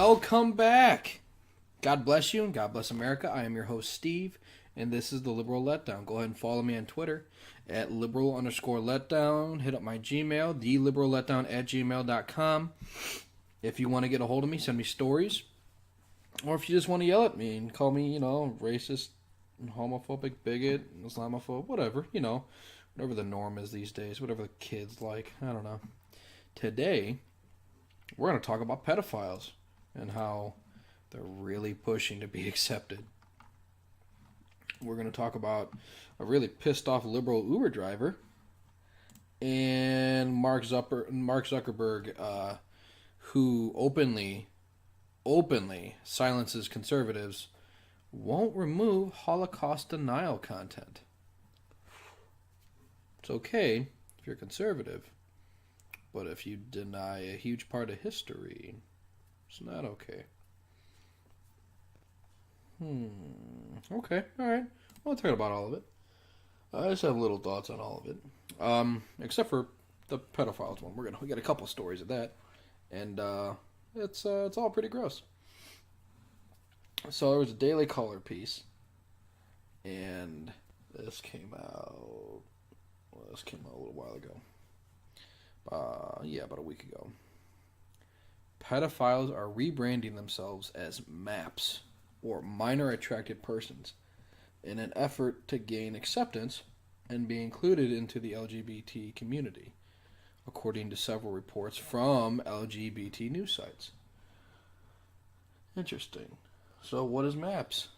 Welcome back. God bless you and God bless America. I am your host, Steve, and this is the Liberal Letdown. Go ahead and follow me on Twitter at liberal_letdown. Hit up my Gmail, theliberalletdown@gmail.com. If you want to get a hold of me, send me stories. Or if you just want to yell at me and call me, racist, homophobic, bigot, Islamophobe, whatever, whatever the norm is these days, whatever the kids like. I don't know. Today, we're going to talk about pedophiles and how they're really pushing to be accepted. We're going to talk about a really pissed off liberal Uber driver and Mark Zuckerberg, who openly silences conservatives, won't remove Holocaust denial content. It's okay if you're conservative, but if you deny a huge part of history, it's not okay. Okay, alright. We'll talk about all of it. I just have little thoughts on all of it. Except for the pedophiles one. We got a couple stories of that. And it's all pretty gross. So there was a Daily Caller piece, and this came out a little while ago. About a week ago. Pedophiles are rebranding themselves as MAPs, or minor attracted persons, in an effort to gain acceptance and be included into the LGBT community, according to several reports from LGBT news sites. Interesting. So what is MAPS,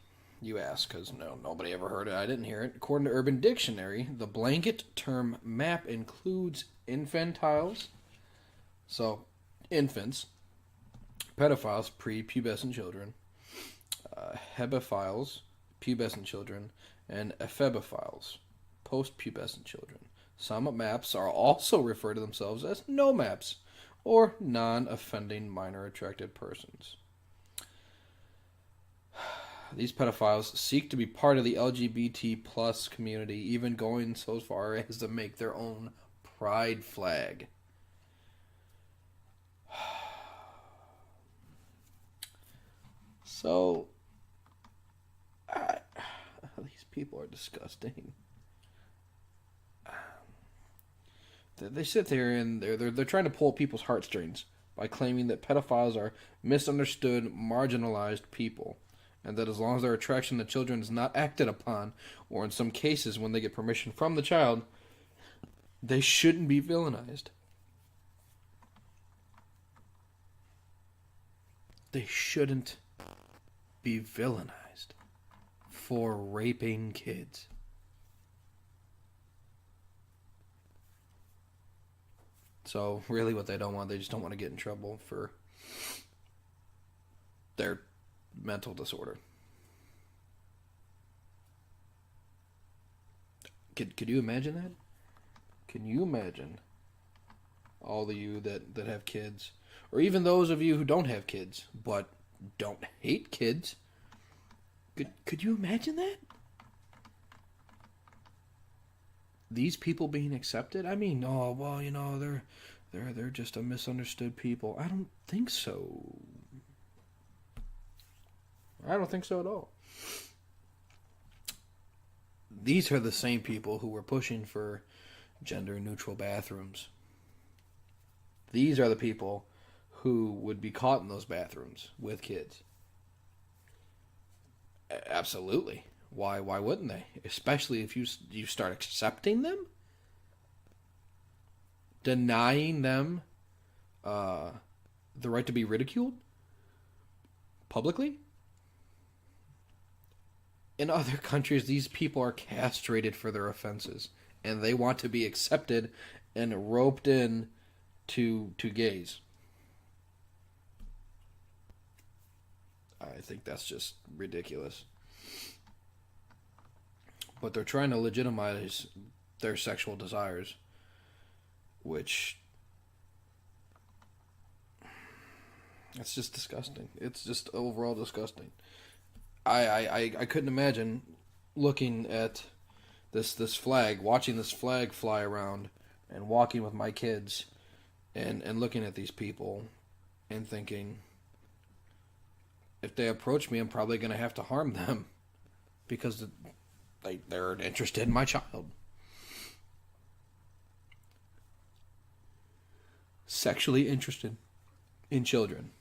you ask, because nobody ever heard it. I didn't hear it. According to Urban Dictionary, the blanket term MAP includes infantiles, so infants, pedophiles, prepubescent children, hebephiles, pubescent children, and ephebophiles, post-pubescent children. Some MAPs are also referred to themselves as no MAPs, or non-offending minor attracted persons. These pedophiles seek to be part of the LGBT plus community, even going so far as to make their own pride flag. So, these people are disgusting. They sit there and they're trying to pull people's heartstrings by claiming that pedophiles are misunderstood, marginalized people, and that as long as their attraction to children is not acted upon, or in some cases when they get permission from the child, they shouldn't be villainized. They shouldn't be villainized for raping kids. So really what they just don't want to get in trouble for their mental disorder. Could you imagine that? Can you imagine all of you that have kids, or even those of you who don't have kids but don't hate kids? Could you imagine that? These people being accepted? I mean, they're just a misunderstood people. I don't think so. I don't think so at all. These are the same people who were pushing for gender-neutral bathrooms. These are the people who would be caught in those bathrooms with kids. Absolutely. Why wouldn't they? Especially if you start accepting them? Denying them the right to be ridiculed? Publicly? In other countries, these people are castrated for their offenses, and they want to be accepted and roped in to gays. I think that's just ridiculous. But they're trying to legitimize their sexual desires, which it's just disgusting. It's just overall disgusting. I couldn't imagine looking at this flag, watching this flag fly around, and walking with my kids, and looking at these people, and thinking, if they approach me, I'm probably going to have to harm them because they're interested in my child. Sexually interested in children.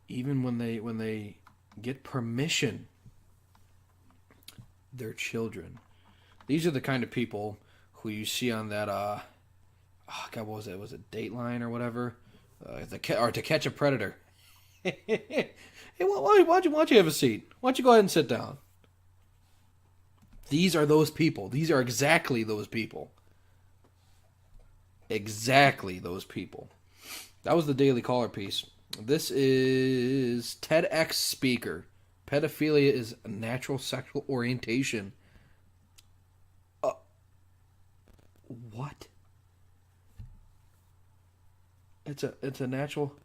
Even when they get permission, they're children. These are the kind of people who you see on that God, what was it? Was it Dateline or whatever? To Catch a Predator. Hey, why don't you have a seat? Why don't you go ahead and sit down? These are those people. These are exactly those people. Exactly those people. That was the Daily Caller piece. This is TEDx speaker. Pedophilia is a natural sexual orientation. What? It's a natural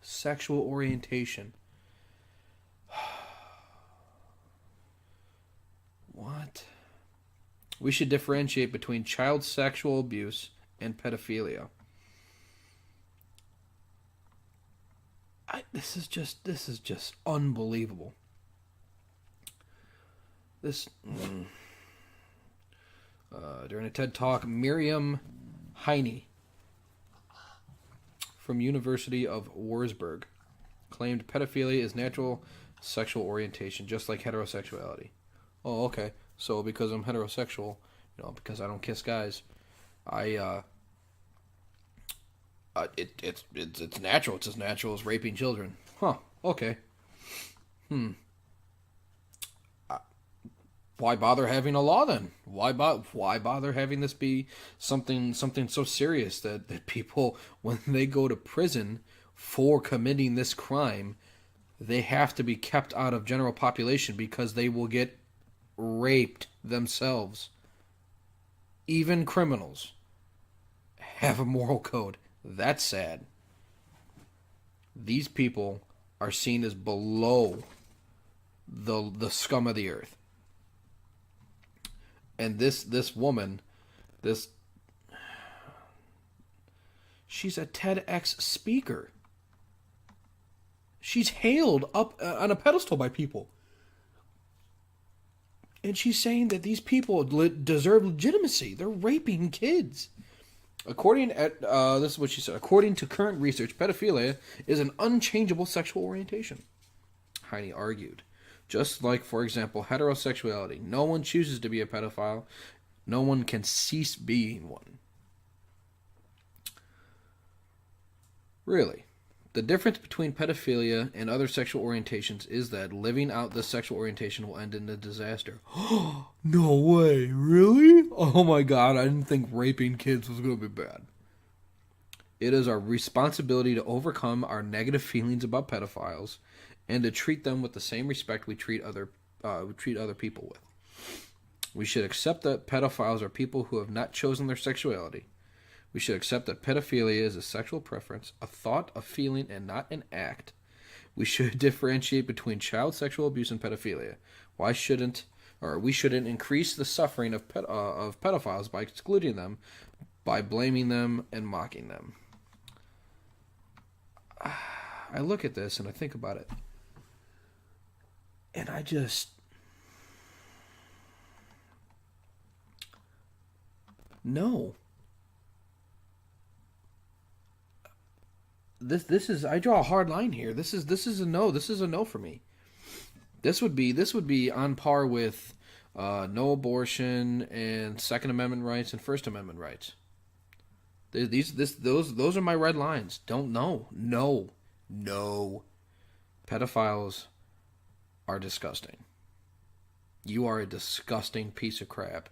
sexual orientation. What? We should differentiate between child sexual abuse and pedophilia. This is just unbelievable. During a TED Talk, Miriam Heine from University of Wurzburg claimed pedophilia is natural sexual orientation, just like heterosexuality. Oh, okay. So because I'm heterosexual, because I don't kiss guys, it's natural. It's as natural as raping children. Huh. Okay. Why bother having a law then? Why bother having this be something so serious that people, when they go to prison for committing this crime, they have to be kept out of general population because they will get raped themselves. Even criminals have a moral code. That's sad. These people are seen as below the scum of the earth. And this woman, she's a TEDx speaker. She's hailed up on a pedestal by people. And she's saying that these people deserve legitimacy. They're raping kids. This is what she said. According to current research, pedophilia is an unchangeable sexual orientation, Heine argued. Just like, for example, heterosexuality. No one chooses to be a pedophile. No one can cease being one. Really. The difference between pedophilia and other sexual orientations is that living out this sexual orientation will end in a disaster. No way. Really? Oh my God, I didn't think raping kids was going to be bad. It is our responsibility to overcome our negative feelings about pedophiles and to treat them with the same respect we treat other people with. We should accept that pedophiles are people who have not chosen their sexuality. We should accept that pedophilia is a sexual preference, a thought, a feeling, and not an act. We should differentiate between child sexual abuse and pedophilia. We shouldn't increase the suffering of pedophiles by excluding them, by blaming them and mocking them. I look at this and I think about it. And I just... No. This is, I draw a hard line here. This is a no. This is a no for me. This would be on par with no abortion and Second Amendment rights and First Amendment rights. Those are my red lines. No. Pedophiles are disgusting. You are a disgusting piece of crap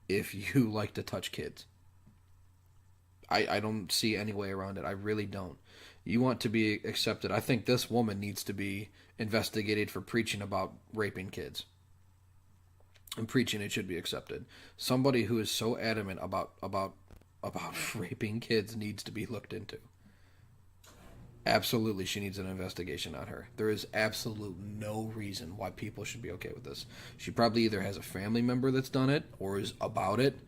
if you like to touch kids. I don't see any way around it. I really don't. You want to be accepted. I think this woman needs to be investigated for preaching about raping kids. And preaching it should be accepted. Somebody who is so adamant about raping kids needs to be looked into. Absolutely, she needs an investigation on her. There is absolute no reason why people should be okay with this. She probably either has a family member that's done it or is about it.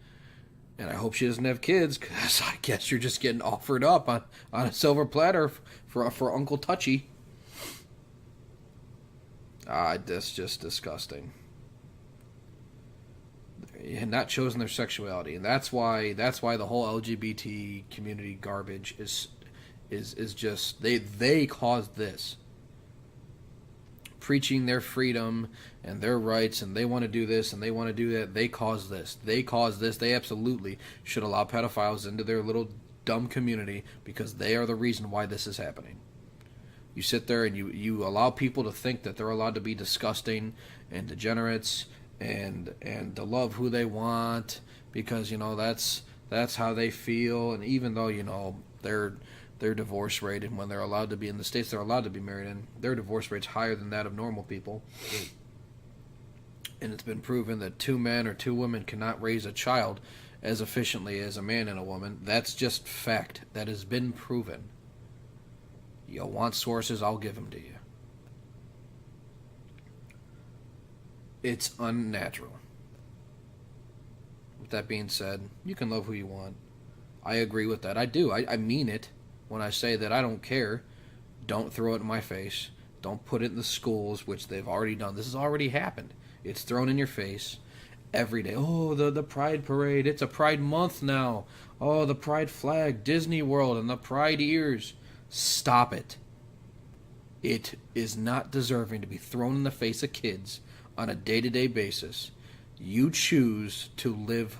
And I hope she doesn't have kids, because I guess you're just getting offered up on a silver platter for Uncle Touchy. That's just disgusting. And not chosen their sexuality, and that's why the whole LGBT community garbage is just they caused this. Preaching their freedom and their rights, and they want to do this and they want to do that. They caused this. They caused this. They absolutely should allow pedophiles into their little dumb community because they are the reason why this is happening. You sit there and you allow people to think that they're allowed to be disgusting and degenerates and to love who they want because that's how they feel. And even though their divorce rate, and when they're allowed to be in the states they're allowed to be married in, their divorce rate's higher than that of normal people. And it's been proven that 2 men or 2 women cannot raise a child as efficiently as a man and a woman. That's just fact. That has been proven. You want sources, I'll give them to you. It's unnatural. With that being said, you can love who you want. I agree with that. I do. I mean it when I say that I don't care. Don't throw it in my face. Don't put it in the schools, which they've already done. This has already happened. It's thrown in your face every day. Oh, the Pride Parade. It's a Pride Month now. Oh, the Pride flag, Disney World, and the Pride ears. Stop it. It is not deserving to be thrown in the face of kids on a day-to-day basis. You choose to live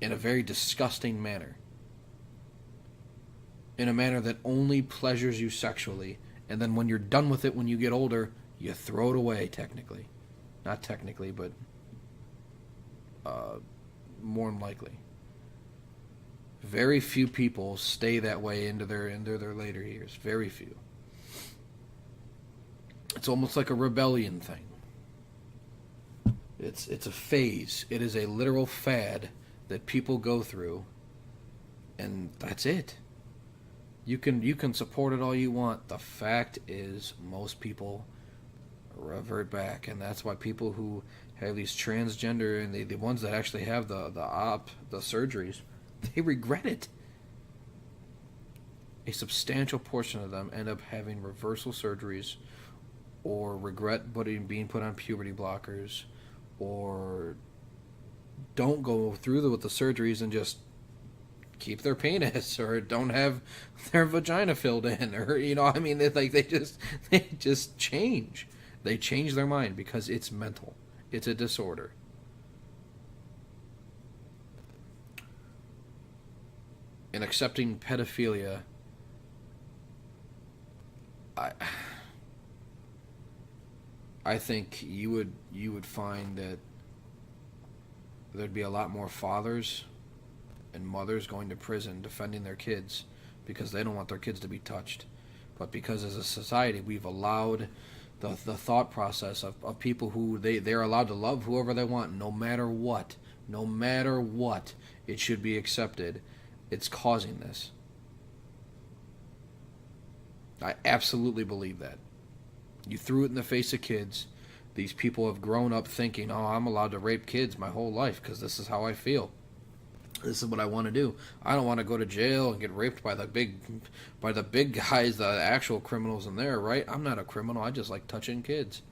in a very disgusting manner. In a manner that only pleasures you sexually. And then when you're done with it, when you get older, you throw it away, technically. Not technically, but more than likely. Very few people stay that way into their later years. Very few. It's almost like a rebellion thing. It's a phase. It is a literal fad that people go through, and that's it. You can support it all you want. The fact is, most people revert back, and that's why people who have these transgender and the ones that actually have the surgeries, they regret it. A substantial portion of them end up having reversal surgeries, or regret being put on puberty blockers, or don't go through with the surgeries and just keep their penis, or don't have their vagina filled in, or they just change. They change their mind because it's mental. It's a disorder. And accepting pedophilia, I think you would find that there'd be a lot more fathers and mothers going to prison defending their kids because they don't want their kids to be touched. But because as a society we've allowed the thought process of people who they're allowed to love whoever they want, no matter what, it should be accepted. It's causing this. I absolutely believe that. You threw it in the face of kids. These people have grown up thinking, oh, I'm allowed to rape kids my whole life because this is how I feel. This is what I want to do. I don't want to go to jail and get raped by the big guys, the actual criminals in there, right? I'm not a criminal. I just like touching kids.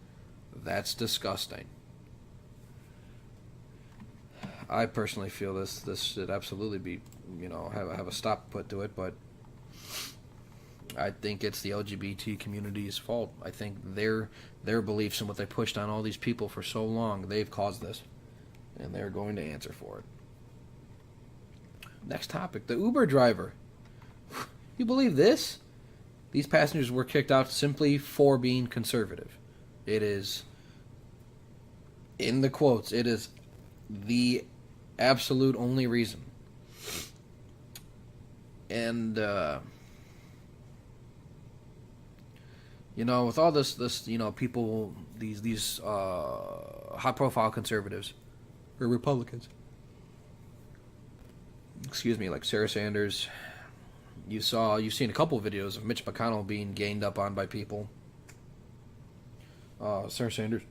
That's disgusting. I personally feel this should absolutely be, have a stop put to it, but I think it's the LGBT community's fault. I think their beliefs and what they pushed on all these people for so long, they've caused this, and they're going to answer for it. Next topic, the Uber driver. You believe this? These passengers were kicked out simply for being conservative. It is, in the quotes, it is the absolute only reason. And, with all this, people, these high-profile conservatives, or Republicans, like Sarah Sanders, you've seen a couple of videos of Mitch McConnell being ganged up on by people. Sarah Sanders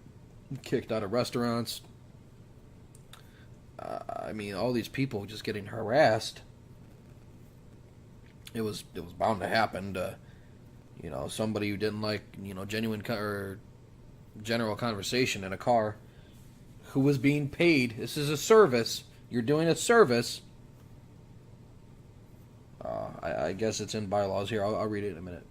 kicked out of restaurants. All these people just getting harassed. It was bound to happen to, somebody who didn't like, genuine or general conversation in a car, who was being paid. This is a service. You're doing a service. I guess it's in bylaws here. I'll read it in a minute.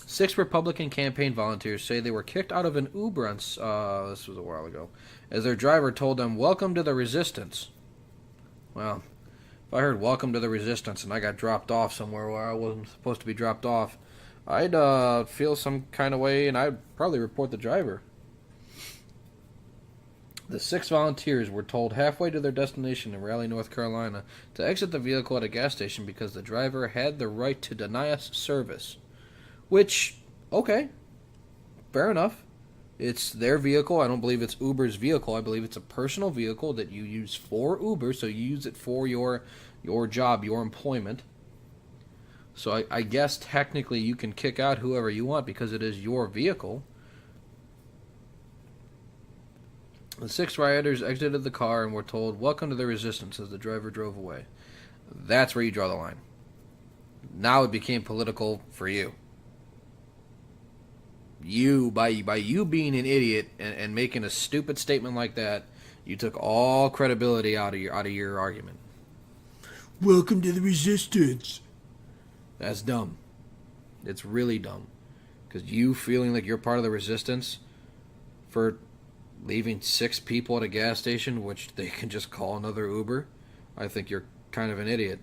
6 Republican campaign volunteers say they were kicked out of an Uber this was a while ago, as their driver told them, "Welcome to the resistance." Well, if I heard "Welcome to the resistance" and I got dropped off somewhere where I wasn't supposed to be dropped off, I'd feel some kind of way, and I'd probably report the driver. The 6 volunteers were told halfway to their destination in Raleigh, North Carolina, to exit the vehicle at a gas station because the driver had the right to deny us service. Which, okay, fair enough. It's their vehicle. I don't believe it's Uber's vehicle. I believe it's a personal vehicle that you use for Uber, so you use it for your job, your employment. So I guess technically you can kick out whoever you want because it is your vehicle. The 6 rioters exited the car and were told, "Welcome to the resistance," as the driver drove away. That's where you draw the line. Now it became political for you. You, by you being an idiot and making a stupid statement like that, you took all credibility out of your argument. Welcome to the resistance. That's dumb. It's really dumb. Because you feeling like you're part of the resistance for leaving 6 people at a gas station, which they can just call another Uber, I think you're kind of an idiot.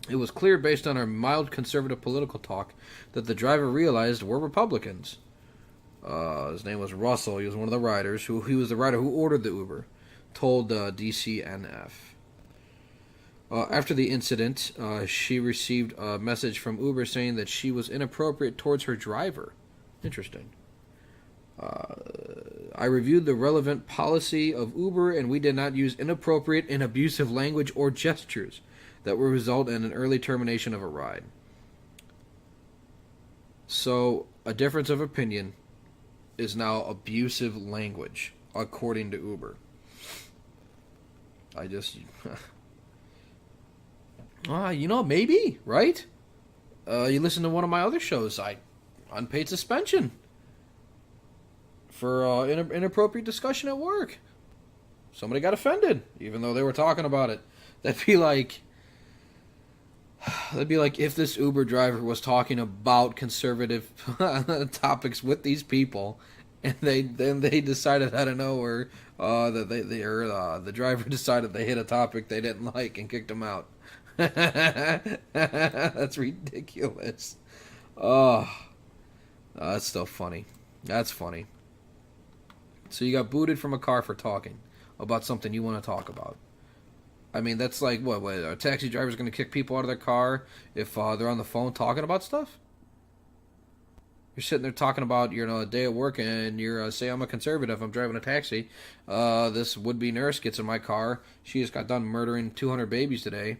It was clear based on our mild conservative political talk that the driver realized we're Republicans. His name was Russell. He was one of the riders. He was the rider who ordered the Uber, told DCNF. After the incident, she received a message from Uber saying that she was inappropriate towards her driver. Interesting. I reviewed the relevant policy of Uber, and we did not use inappropriate and abusive language or gestures that will result in an early termination of a ride. So, a difference of opinion is now abusive language, according to Uber. Maybe, right? You listen to one of my other shows, unpaid suspension for inappropriate discussion at work. Somebody got offended, even though they were talking about it. That'd be like if this Uber driver was talking about conservative topics with these people, and they decided out of nowhere that the driver decided they hit a topic they didn't like and kicked him out. That's ridiculous. Oh, that's still funny. That's funny. So you got booted from a car for talking about something you want to talk about. I mean, that's like, what a taxi driver's going to kick people out of their car if they're on the phone talking about stuff? You're sitting there talking about, a day at work, and you're, say I'm a conservative, I'm driving a taxi. This would-be nurse gets in my car. She just got done murdering 200 babies today.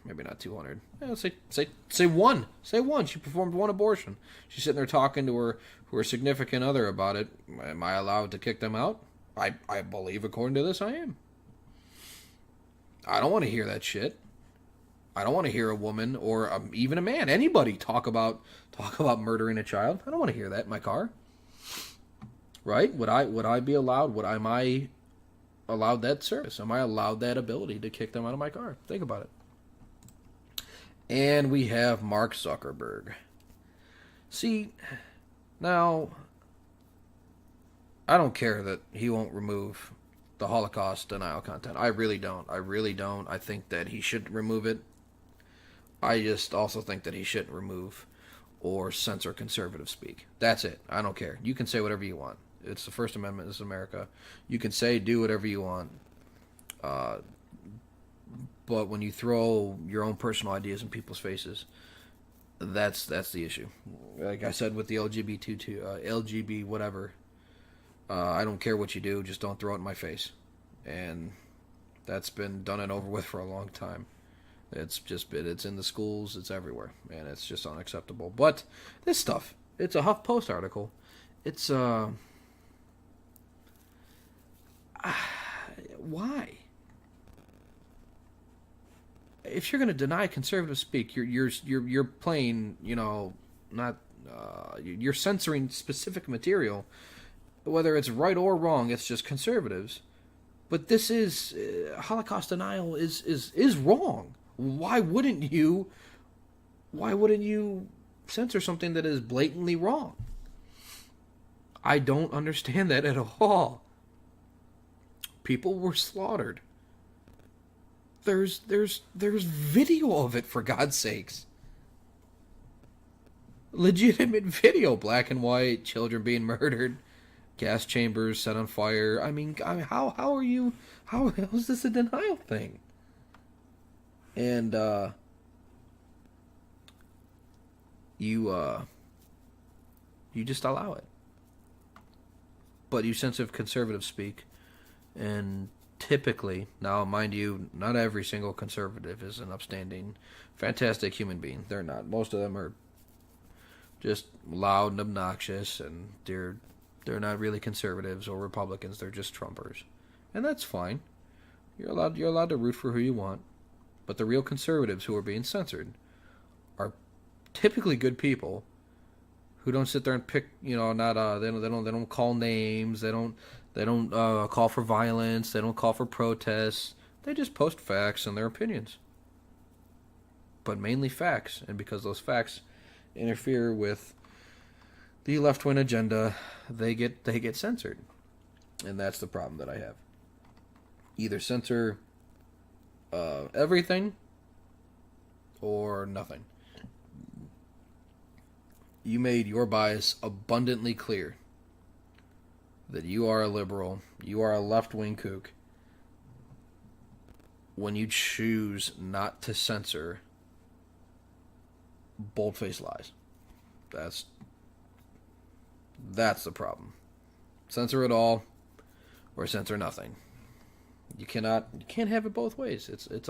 Maybe not 200. Say one. Say one. She performed one abortion. She's sitting there talking to her significant other about it. Am I allowed to kick them out? I believe, according to this, I am. I don't want to hear that shit. I don't want to hear a woman or even a man, anybody talk about murdering a child. I don't want to hear that in my car. Right? Would I be allowed? Am I allowed that service? Am I allowed that ability to kick them out of my car? Think about it. And we have Mark Zuckerberg. See, now, I don't care that he won't remove the Holocaust denial content. I really don't. I think that he should remove it. I just also think that he shouldn't remove or censor conservative speak. That's it. I don't care. You can say whatever you want. It's the First Amendment. This is America. You can do whatever you want. But when you throw your own personal ideas in people's faces, that's the issue. Like I said with the LGBT whatever, I don't care what you do, just don't throw it in my face. And that's been done and over with for a long time. It's in the schools, it's everywhere, and it's just unacceptable. But this stuff, it's a HuffPost article. It's why? If you're going to deny conservative speak, you're playing, not You're censoring specific material, whether it's right or wrong. It's just conservatives. But this is Holocaust denial is wrong. Why wouldn't you? Why wouldn't you censor something that is blatantly wrong? I don't understand that at all. People were slaughtered. There's video of it, for God's sakes. Legitimate video, black and white, children being murdered, gas chambers set on fire. I mean, how is this a denial thing? And you just allow it. But you censor conservative speak, and typically, now mind you, not every single conservative is an upstanding, fantastic human being. They're not. Most of them are just loud and obnoxious, and they're not really conservatives or Republicans. They're just Trumpers, and that's fine. You're allowed to root for who you want, but the real conservatives who are being censored are typically good people who don't sit there and pick, not they don't call names, they don't call for violence, they don't call for protests. They just post facts and their opinions, but mainly facts, and because those facts interfere with the left-wing agenda, they get censored, and that's the problem that I have. Either censor everything or nothing. You made your bias abundantly clear that you are a liberal, you are a left-wing kook, when you choose not to censor bold-faced lies. That's the problem. Censor it all, or censor nothing. You can't have it both ways. It's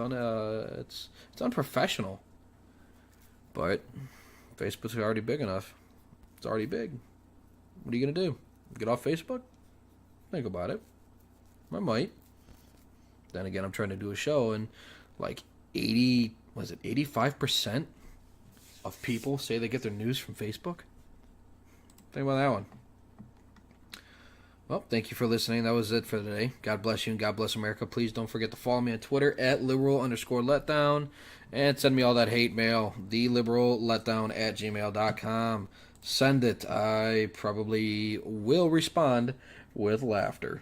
unprofessional. But Facebook's already big enough. It's already big. What are you gonna do? Get off Facebook? Think about it. I might. Then again, I'm trying to do a show, and like 85% of people say they get their news from Facebook? Think about that one. Well, thank you for listening. That was it for today. God bless you and God bless America. Please don't forget to follow me on Twitter at liberal_letdown and send me all that hate mail, theliberalletdown@gmail.com. Send it. I probably will respond with laughter.